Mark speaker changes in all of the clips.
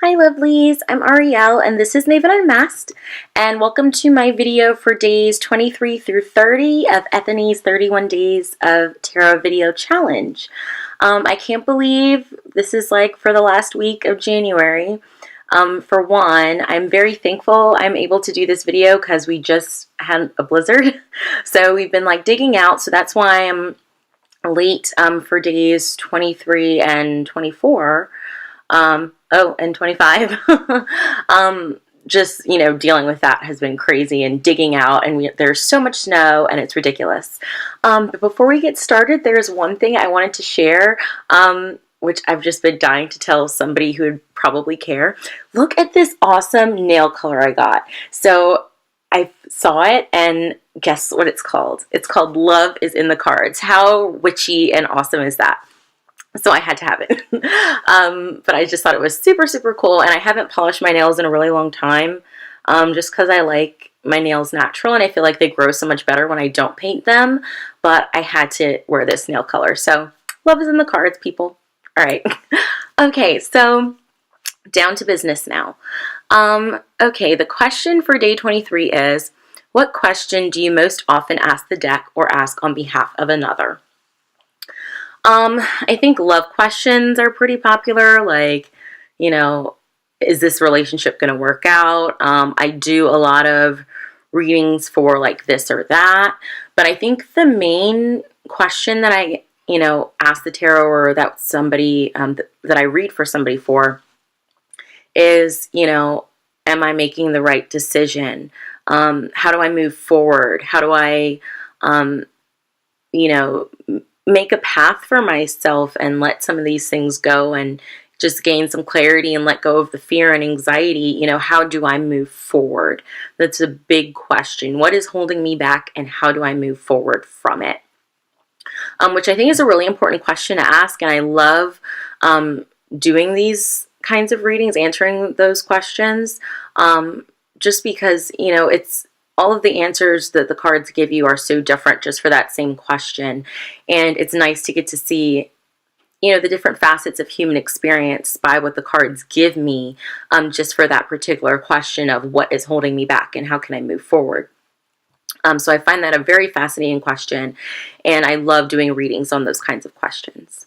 Speaker 1: Hi lovelies, I'm Ariel and this is Maven Unmasked, and welcome to my video for days 23 through 30 of Ethany's 31 Days of Tarot Video Challenge. I can't believe this is like for the last week of January. For one, I'm very thankful I'm able to do this video because we just had a blizzard. So we've been like digging out, so that's why I'm late for days 23 and 24. And 25. Just, dealing with that has been crazy and digging out, and there's so much snow and it's ridiculous. But before we get started, there's one thing I wanted to share, which I've just been dying to tell somebody who would probably care. Look at this awesome nail color I got. So I saw it, and guess what it's called? It's called Love is in the Cards. How witchy and awesome is that? So I had to have it. But I just thought it was super, super cool. And I haven't polished my nails in a really long time, just because I like my nails natural and I feel like they grow so much better when I don't paint them. But I had to wear this nail color. So love is in the cards, people. All right. Okay, so down to business now. Okay, the question for day 23 is, what question do you most often ask the deck or ask on behalf of another? I think love questions are pretty popular, like, is this relationship going to work out? I do a lot of readings for like this or that, but I think the main question that I, ask the tarot, or that somebody, that I read for somebody for is, am I making the right decision? How do I move forward? How do I, make a path for myself and let some of these things go and just gain some clarity and let go of the fear and anxiety? How do I move forward? That's a big question. What is holding me back and how do I move forward from it? Which I think is a really important question to ask, and I love doing these kinds of readings, answering those questions, just because, it's all of the answers that the cards give you are so different just for that same question. And it's nice to get to see, the different facets of human experience by what the cards give me, just for that particular question of what is holding me back and how can I move forward. So I find that a very fascinating question, and I love doing readings on those kinds of questions.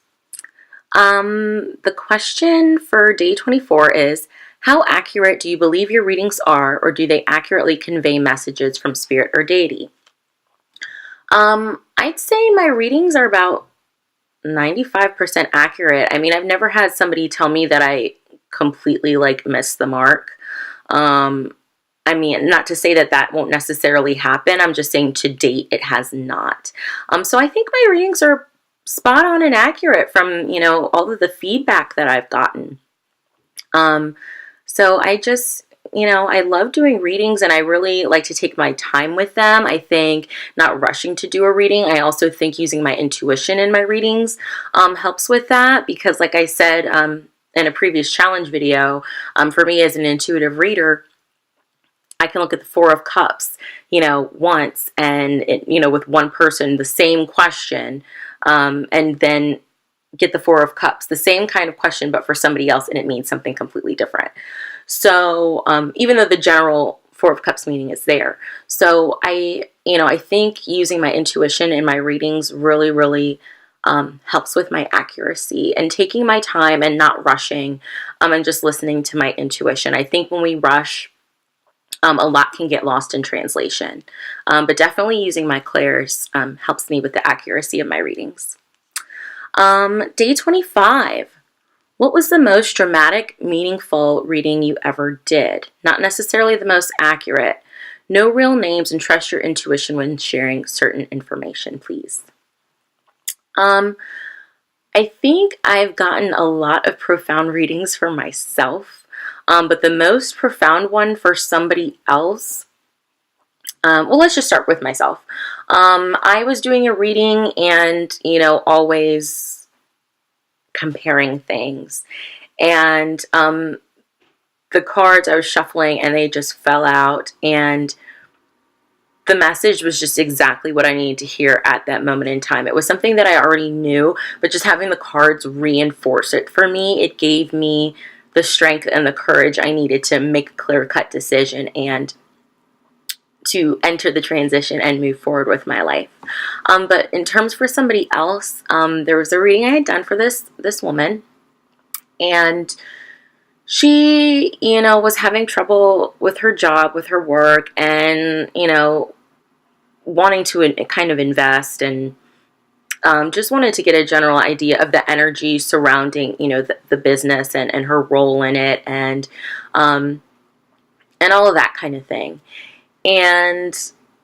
Speaker 1: The question for day 24 is, how accurate do you believe your readings are, or do they accurately convey messages from spirit or deity? I'd say my readings are about 95% accurate. I mean, I've never had somebody tell me that I completely missed the mark. I mean, not to say that that won't necessarily happen. I'm just saying to date it has not. So I think my readings are spot on and accurate from, all of the feedback that I've gotten. So I just, I love doing readings, and I really like to take my time with them. I think not rushing to do a reading. I also think using my intuition in my readings helps with that, because like I said in a previous challenge video, for me as an intuitive reader, I can look at the Four of Cups, once, and, with one person, the same question, and then get the Four of Cups, the same kind of question, but for somebody else, and it means something completely different. So even though the general Four of Cups meaning is there. So I think using my intuition in my readings really, really helps with my accuracy, and taking my time and not rushing, and just listening to my intuition. I think when we rush, a lot can get lost in translation. But definitely using my clairs helps me with the accuracy of my readings. Day 25. What was the most dramatic, meaningful reading you ever did? Not necessarily the most accurate. No real names, and trust your intuition when sharing certain information, please. I think I've gotten a lot of profound readings for myself, but the most profound one for somebody else, well, let's just start with myself. I was doing a reading and, always comparing things, and the cards I was shuffling, and they just fell out, and the message was just exactly what I needed to hear at that moment in time. It was something that I already knew, but just having the cards reinforce it for me, it gave me the strength and the courage I needed to make a clear-cut decision and to enter the transition and move forward with my life. But in terms for somebody else, there was a reading I had done for this woman, and she, was having trouble with her job, with her work, and, wanting to kind of invest, and just wanted to get a general idea of the energy surrounding, the business and her role in it, and all of that kind of thing. And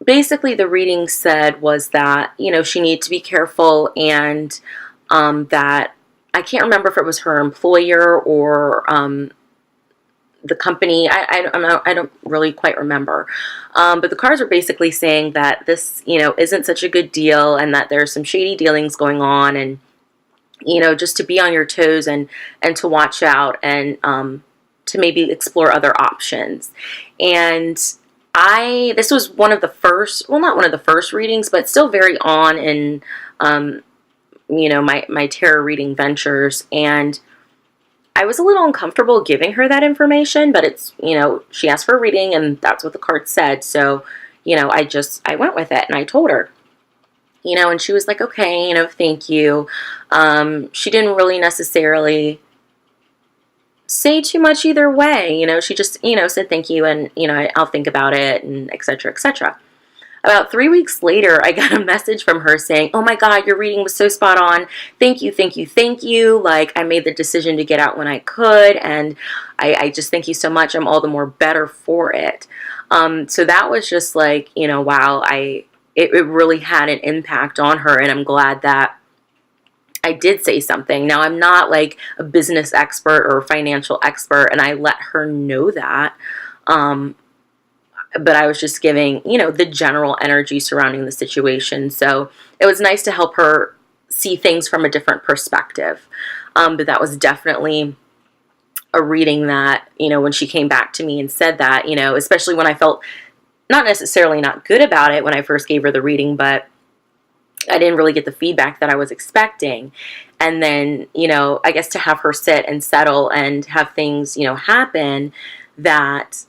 Speaker 1: basically the reading said was that, she needed to be careful, and that I can't remember if it was her employer or the company. I don't really quite remember. But the cards were basically saying that this, isn't such a good deal, and that there's some shady dealings going on, and, just to be on your toes and to watch out, and to maybe explore other options. And this was one of the first, well, not one of the first readings, but still very on in, my tarot reading ventures. And I was a little uncomfortable giving her that information, but it's, she asked for a reading, and that's what the card said. So, I went with it, and I told her, and she was like, okay, thank you. She didn't really necessarily say too much either way. She just, said thank you, and, I'll think about it, and et cetera, et cetera. About 3 weeks later, I got a message from her saying, oh my God, your reading was so spot on. Thank you, thank you, thank you. Like, I made the decision to get out when I could, and I just thank you so much. I'm all the more better for it. So that was just like, wow, it really had an impact on her, and I'm glad that I did say something. Now, I'm not like a business expert or a financial expert, and I let her know that. But I was just giving, the general energy surrounding the situation. So it was nice to help her see things from a different perspective. But that was definitely a reading that, when she came back to me and said that, especially when I felt not necessarily not good about it when I first gave her the reading, but I didn't really get the feedback that I was expecting. And then, I guess to have her sit and settle and have things, happen, that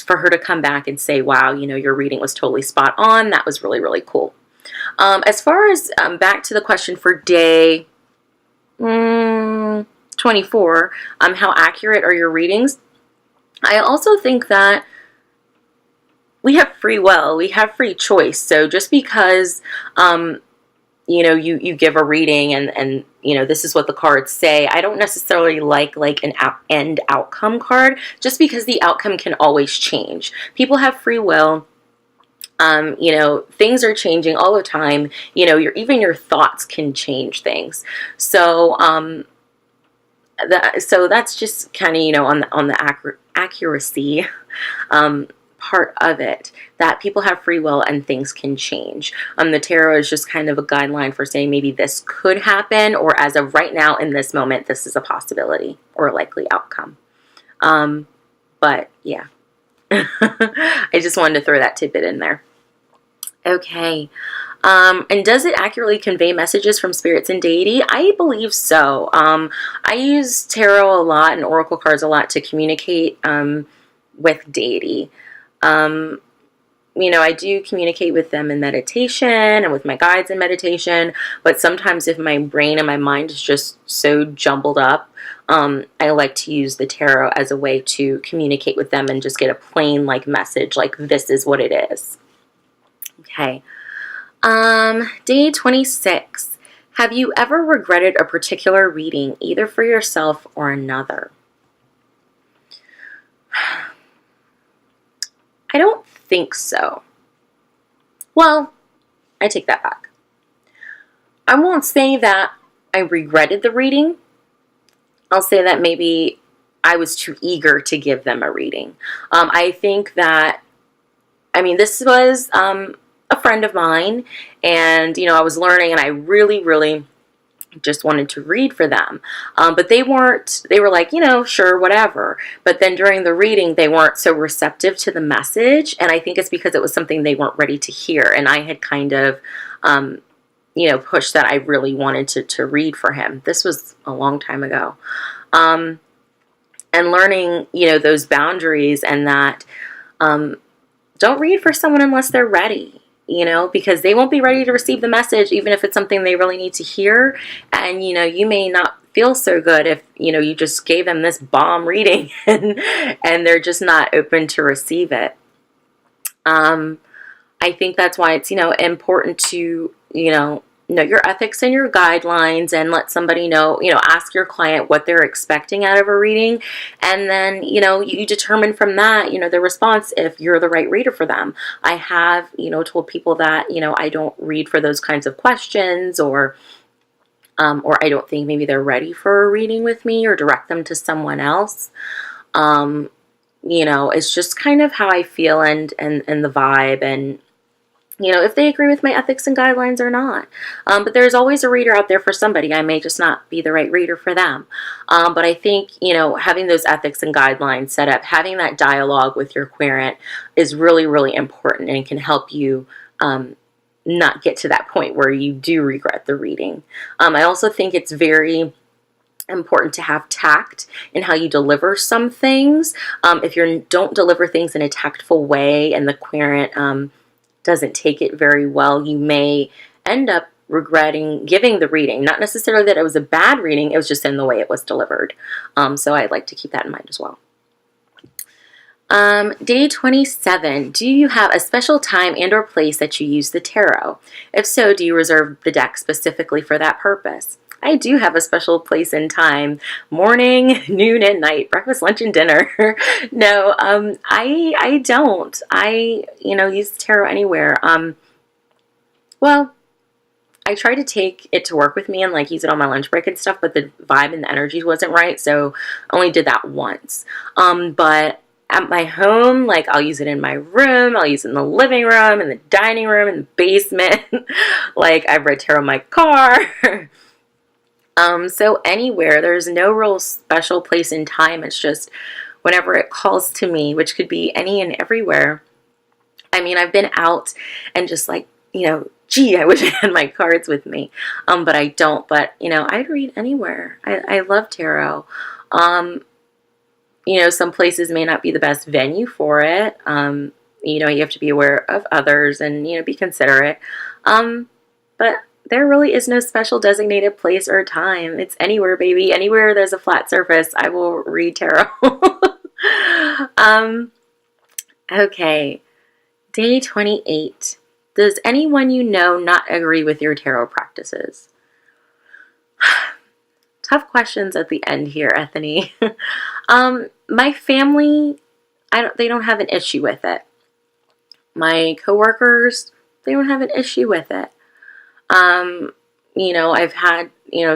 Speaker 1: for her to come back and say, wow, your reading was totally spot on. That was really, really cool. As far as back to the question for day 24, how accurate are your readings? I also think that we have free will. We have free choice. So just because, you give a reading and this is what the cards say, I don't necessarily like an end outcome card, just because the outcome can always change. People have free will. Things are changing all the time. Even your thoughts can change things. So, that's just kind of, on the accuracy, part of it, that people have free will and things can change. The tarot is just kind of a guideline for saying maybe this could happen, or as of right now in this moment, this is a possibility or a likely outcome. But yeah, I just wanted to throw that tidbit in there. Okay. And does it accurately convey messages from spirits and deity? I believe so. I use tarot a lot and oracle cards a lot to communicate with deity. I do communicate with them in meditation and with my guides in meditation, but sometimes if my brain and my mind is just so jumbled up, I like to use the tarot as a way to communicate with them and just get a plain message, like this is what it is. Okay. Day 26. Have you ever regretted a particular reading, either for yourself or another? I don't think so. Well, I take that back. I won't say that I regretted the reading. I'll say that maybe I was too eager to give them a reading. I think that, this was a friend of mine, and, I was learning, and I really, really just wanted to read for them. But they were like, sure, whatever. But then during the reading, they weren't so receptive to the message. And I think it's because it was something they weren't ready to hear. And I had kind of, pushed that I really wanted to read for him. This was a long time ago. and learning, those boundaries, and that don't read for someone unless they're ready, because they won't be ready to receive the message, even if it's something they really need to hear. And, you may not feel so good if, you just gave them this bomb reading and they're just not open to receive it. I think that's why it's, important to, know your ethics and your guidelines, and let somebody know, ask your client what they're expecting out of a reading. And then, you determine from that, the response, if you're the right reader for them. I have, told people that, I don't read for those kinds of questions, or I don't think maybe they're ready for a reading with me, or direct them to someone else. It's just kind of how I feel, and the vibe, and if they agree with my ethics and guidelines or not. But there's always a reader out there for somebody. I may just not be the right reader for them. But I think, having those ethics and guidelines set up, having that dialogue with your querent is really, really important, and can help you not get to that point where you do regret the reading. I also think it's very important to have tact in how you deliver some things. If you don't deliver things in a tactful way, and the querent doesn't take it very well, you may end up regretting giving the reading. Not necessarily that it was a bad reading, it was just in the way it was delivered. So I'd like to keep that in mind as well. Day 27. Do you have a special time and or place that you use the tarot? If so, do you reserve the deck specifically for that purpose? I do have a special place and time: morning, noon, and night, breakfast, lunch, and dinner. No, I don't. I, use tarot anywhere. Well, I tried to take it to work with me and use it on my lunch break and stuff, but the vibe and the energy wasn't right, so I only did that once. But at my home, I'll use it in my room, I'll use it in the living room, in the dining room, in the basement. I've read tarot in my car. So anywhere, there's no real special place and time. It's just whenever it calls to me, which could be any and everywhere. I mean, I've been out and just gee, I wish I had my cards with me. But I don't. But, I'd read anywhere. I love tarot. Some places may not be the best venue for it. You have to be aware of others and, be considerate. But there really is no special designated place or time. It's anywhere, baby. Anywhere there's a flat surface, I will read tarot. Okay. Day 28. Does anyone you know not agree with your tarot practices? Tough questions at the end here, Ethany. My family, they don't have an issue with it. My coworkers, they don't have an issue with it. I've had,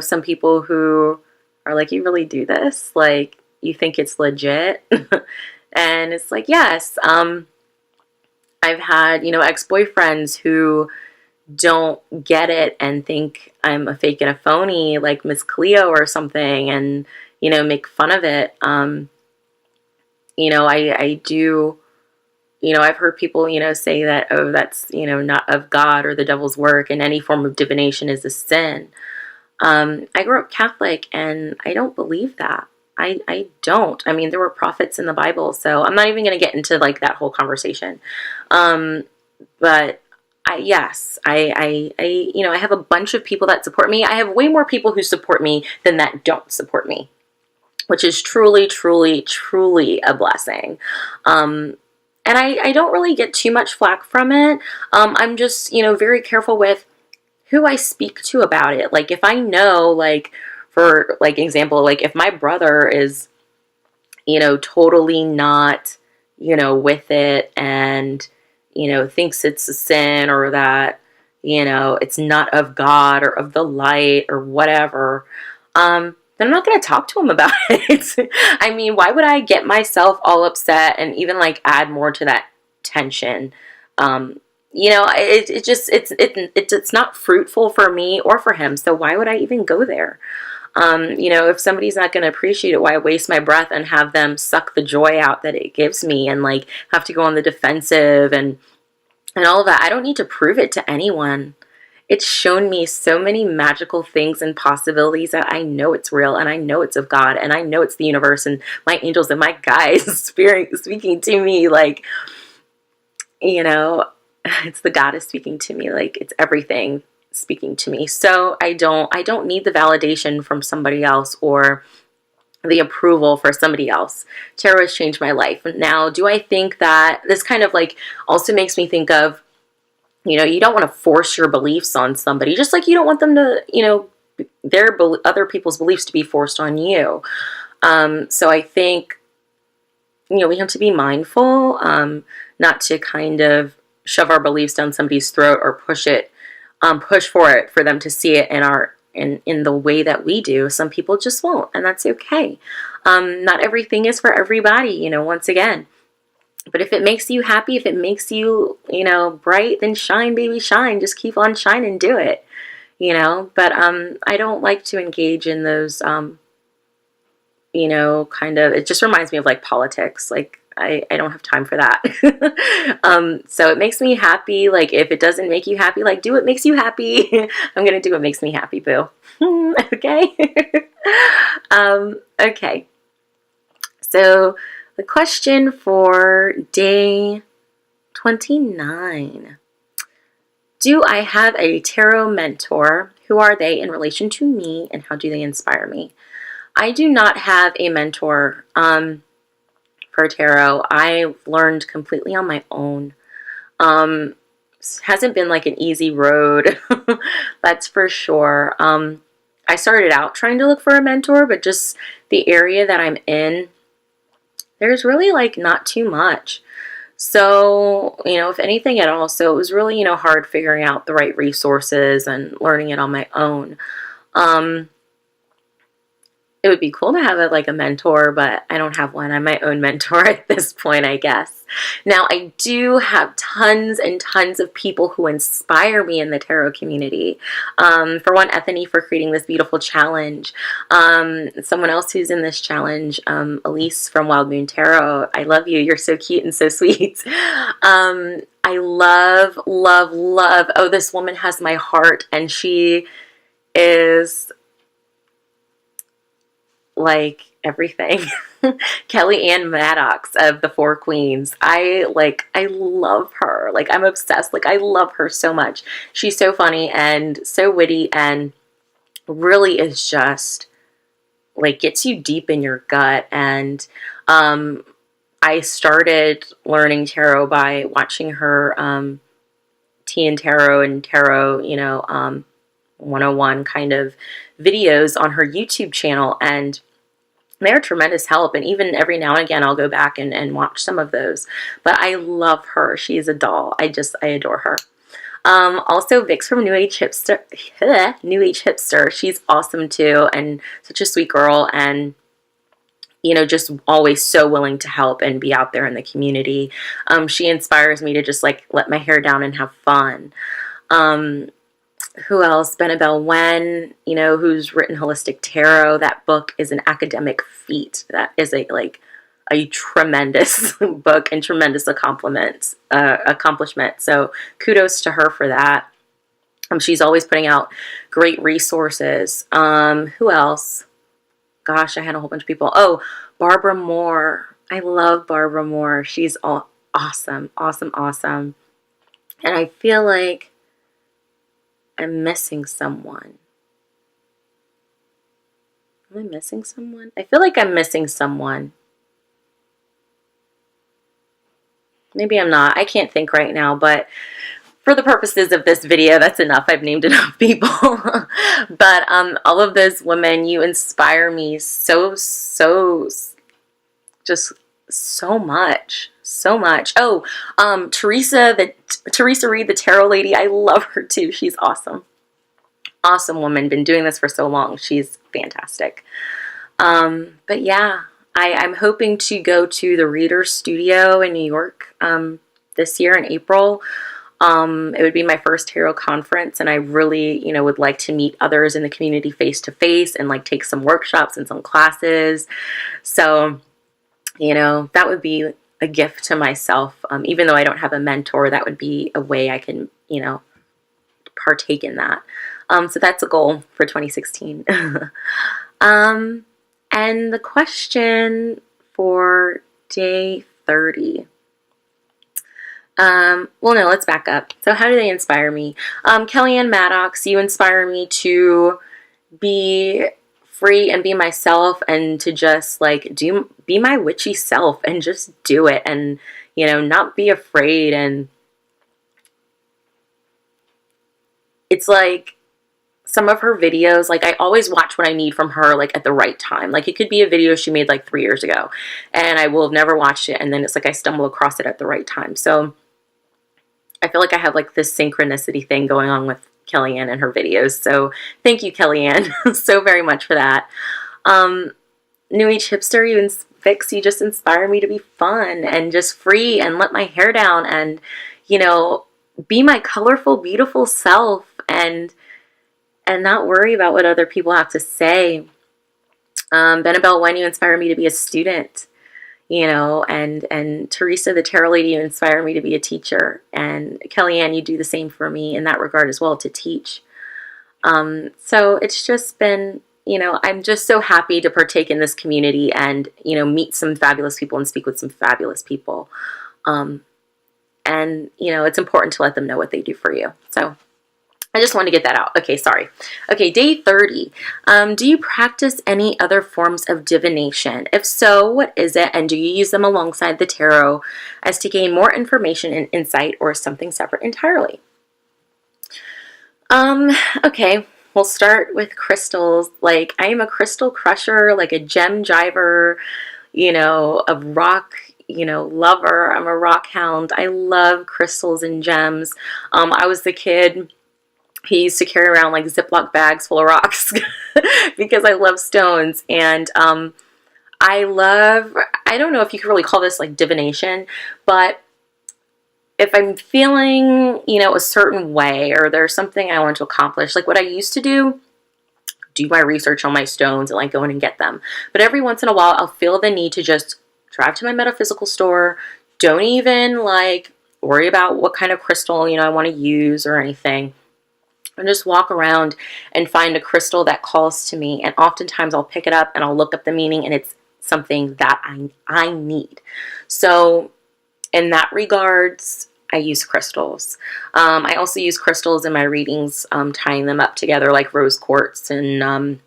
Speaker 1: some people who are like, you really do this? You think it's legit? And it's yes. I've had, ex-boyfriends who don't get it and think I'm a fake and a phony, like Miss Cleo or something, and, make fun of it. I do, I've heard people, say that, oh, that's, not of God or the devil's work, and any form of divination is a sin. I grew up Catholic, and I don't believe that. I don't. I mean, there were prophets in the Bible, so I'm not even going to get into that whole conversation. But I have a bunch of people that support me. I have way more people who support me than that don't support me, which is truly, truly, truly a blessing. And I don't really get too much flack from it. I'm just, very careful with who I speak to about it. If I know, for example, if my brother is, totally not, with it, and, thinks it's a sin, or that, it's not of God or of the light or whatever, then I'm not going to talk to him about it. I mean, why would I get myself all upset and even add more to that tension? It's not fruitful for me or for him. So why would I even go there? If somebody's not going to appreciate it, why waste my breath and have them suck the joy out that it gives me, and have to go on the defensive and all of that? I don't need to prove it to anyone. it's shown me so many magical things and possibilities that I know it's real, and I know it's of God, and I know it's the universe and my angels and my guides speaking to me. Like, you know, it's the goddess speaking to me. Like, it's everything speaking to me. So I don't need the validation from somebody else or the approval for somebody else. Tarot has changed my life. Now, do I think that this kind of like also makes me think of, you know, you don't want to force your beliefs on somebody, just like you don't want them to, you know, other people's beliefs to be forced on you. So I think, you know, we have to be mindful, not to kind of shove our beliefs down somebody's throat or push for it for them to see it in the way that we do. Some people just won't, and that's okay. Not everything is for everybody, you know, once again. But if it makes you happy, if it makes you, you know, bright, then shine, baby, shine. Just keep on shining, do it, you know. But I don't like to engage in those, you know, kind of, it just reminds me of like politics. Like, I don't have time for that. So it makes me happy. Like, if it doesn't make you happy, like, do what makes you happy. I'm going to do what makes me happy, boo. Okay. Okay. So the question for day 29. Do I have a tarot mentor? Who are they in relation to me, and how do they inspire me? I do not have a mentor for tarot. I learned completely on my own. Hasn't been like an easy road, that's for sure. I started out trying to look for a mentor, but just the area that I'm in, there's really like not too much. So, you know, if anything at all, so it was really, you know, hard figuring out the right resources and learning it on my own. It would be cool to have like a mentor, but I don't have one. I'm my own mentor at this point, I guess. Now, I do have tons and tons of people who inspire me in the tarot community. For one, Ethany for creating this beautiful challenge. Someone else who's in this challenge, Elise from Wild Moon Tarot. I love you. You're so cute and so sweet. I love, love, love. Oh, this woman has my heart, and she is like everything. Kelly Ann Maddox of the Four Queens. I love her. Like, I'm obsessed. Like, I love her so much. She's so funny and so witty, and really is just like gets you deep in your gut. And I started learning tarot by watching her Tea and Tarot and Tarot, you know, 101 kind of videos on her YouTube channel, and they're tremendous help. And even every now and again, I'll go back and watch some of those. But I love her. She is a doll. I adore her. Also, Vix from New Age Hipster. New Age Hipster. She's awesome too, and such a sweet girl, and you know, just always so willing to help and be out there in the community. She inspires me to just like let my hair down and have fun. Who else? Benabelle Wen, you know, who's written Holistic Tarot. That book is an academic feat. That is a tremendous book and tremendous accomplishment. So kudos to her for that. She's always putting out great resources. Who else? Gosh, I had a whole bunch of people. Oh, Barbara Moore. I love Barbara Moore. She's awesome, awesome, awesome. And I feel like I'm missing someone. Am I missing someone? I feel like I'm missing someone. Maybe I'm not. I can't think right now, but for the purposes of this video, that's enough. I've named enough people. But all of those women, you inspire me so just so much. So much. Oh, Teresa Reed, the tarot lady. I love her too. She's awesome. Awesome woman. Been doing this for so long. She's fantastic. But yeah, I'm hoping to go to the Reader's Studio in New York this year in April. It would be my first tarot conference, and I really, you know, would like to meet others in the community face to face and like take some workshops and some classes. So, you know, that would be a gift to myself. Even though I don't have a mentor, that would be a way I can, you know, partake in that. So that's a goal for 2016. And the question for day 30. Well, no, let's back up. So how do they inspire me? Kellyanne Maddox, you inspire me to be free and be myself, and to just like be my witchy self and just do it, and not be afraid. And it's like some of her videos, like I always watch what I need from her, like at the right time. Like it could be a video she made like 3 years ago and I will have never watched it, and then it's like I stumble across it at the right time. So I feel like I have like this synchronicity thing going on with Kellyanne and her videos. So thank you, Kellyanne, so very much for that. New Age Hipster, you just inspire me to be fun and just free and let my hair down and, be my colorful, beautiful self, and not worry about what other people have to say. Benabelle Wen, you inspire me to be a student. And Teresa, the tarot lady, you inspire me to be a teacher. And Kellyanne, you do the same for me in that regard as well, to teach. So it's just been, I'm just so happy to partake in this community and, meet some fabulous people and speak with some fabulous people. And, it's important to let them know what they do for you. So I just want to get that out. Okay, sorry. Okay, day 30. Do you practice any other forms of divination? If so, what is it? And do you use them alongside the tarot as to gain more information and insight, or something separate entirely? Okay, we'll start with crystals. Like, I am a crystal crusher, like a gem jiver, a rock, lover. I'm a rock hound. I love crystals and gems. I was the kid he used to carry around like Ziploc bags full of rocks because I love stones. And I don't know if you could really call this like divination, but if I'm feeling, a certain way, or there's something I want to accomplish, like what I used to do my research on my stones and like go in and get them. But every once in a while, I'll feel the need to just drive to my metaphysical store. Don't even like worry about what kind of crystal, I want to use or anything. And just walk around and find a crystal that calls to me. And oftentimes I'll pick it up and I'll look up the meaning, and it's something that I need. So in that regards, I use crystals. I also use crystals in my readings, tying them up together like rose quartz and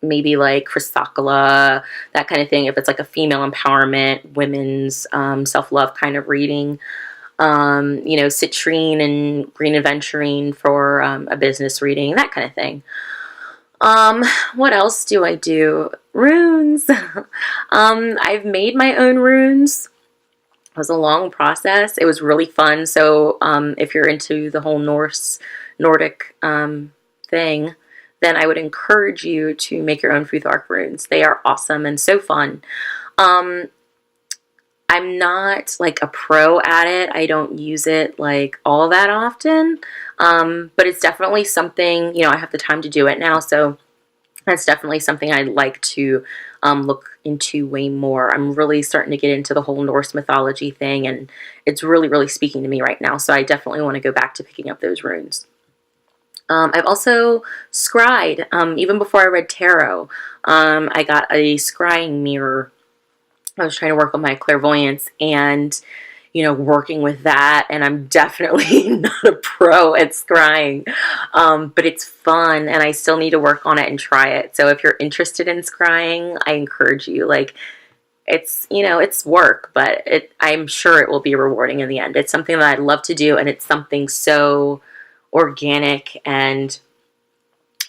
Speaker 1: maybe like chrysocolla, that kind of thing. If it's like a female empowerment, women's self-love kind of reading. Citrine and green aventurine for a business reading, that kind of thing. What else do I do? Runes. I've made my own runes. It was a long process. It was really fun. So if you're into the whole Nordic thing, then I would encourage you to make your own Futhark runes. They are awesome and so fun. I'm not like a pro at it. I don't use it like all that often. But it's definitely something, I have the time to do it now. So that's definitely something I'd like to look into way more. I'm really starting to get into the whole Norse mythology thing, and it's really, really speaking to me right now. So I definitely want to go back to picking up those runes. I've also scryed. Even before I read tarot, I got a scrying mirror. I was trying to work on my clairvoyance and, working with that. And I'm definitely not a pro at scrying, but it's fun and I still need to work on it and try it. So if you're interested in scrying, I encourage you. Like, it's, it's work, but I'm sure it will be rewarding in the end. It's something that I love to do, and it's something so organic and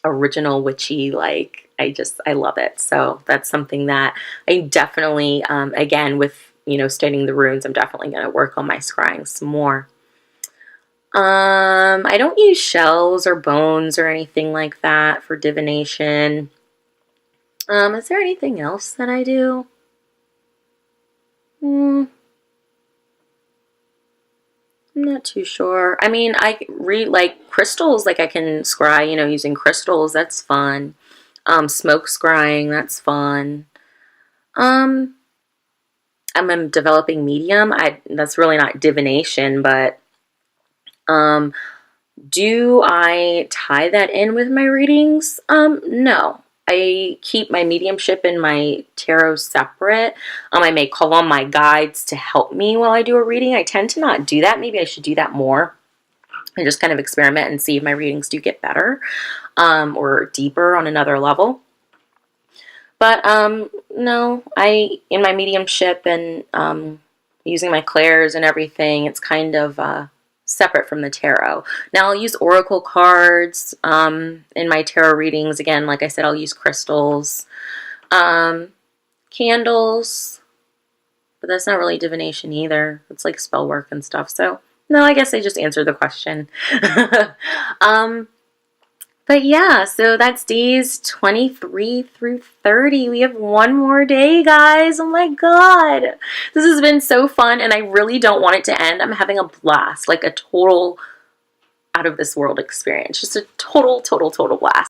Speaker 1: original witchy. Like, I love it. So that's something that I definitely, again, with, studying the runes, I'm definitely going to work on my scrying some more. I don't use shells or bones or anything like that for divination. Is there anything else that I do? I'm not too sure. I mean, I read like crystals, like I can scry, using crystals. That's fun. Smoke scrying, that's fun. I'm a developing medium. That's really not divination, but Do I tie that in with my readings? No. I keep my mediumship and my tarot separate. I may call on my guides to help me while I do a reading. I tend to not do that. Maybe I should do that more and just kind of experiment and see if my readings do get better, or deeper on another level. But no, in my mediumship and using my clairs and everything, it's kind of separate from the tarot. Now I'll use oracle cards in my tarot readings. Again, like I said, I'll use crystals, candles, but that's not really divination either. It's like spell work and stuff. So no, I guess I just answered the question. But yeah, so that's days 23 through 30. We have one more day, guys. Oh my God. This has been so fun, and I really don't want it to end. I'm having a blast, like a total out of this world experience. Just a total blast.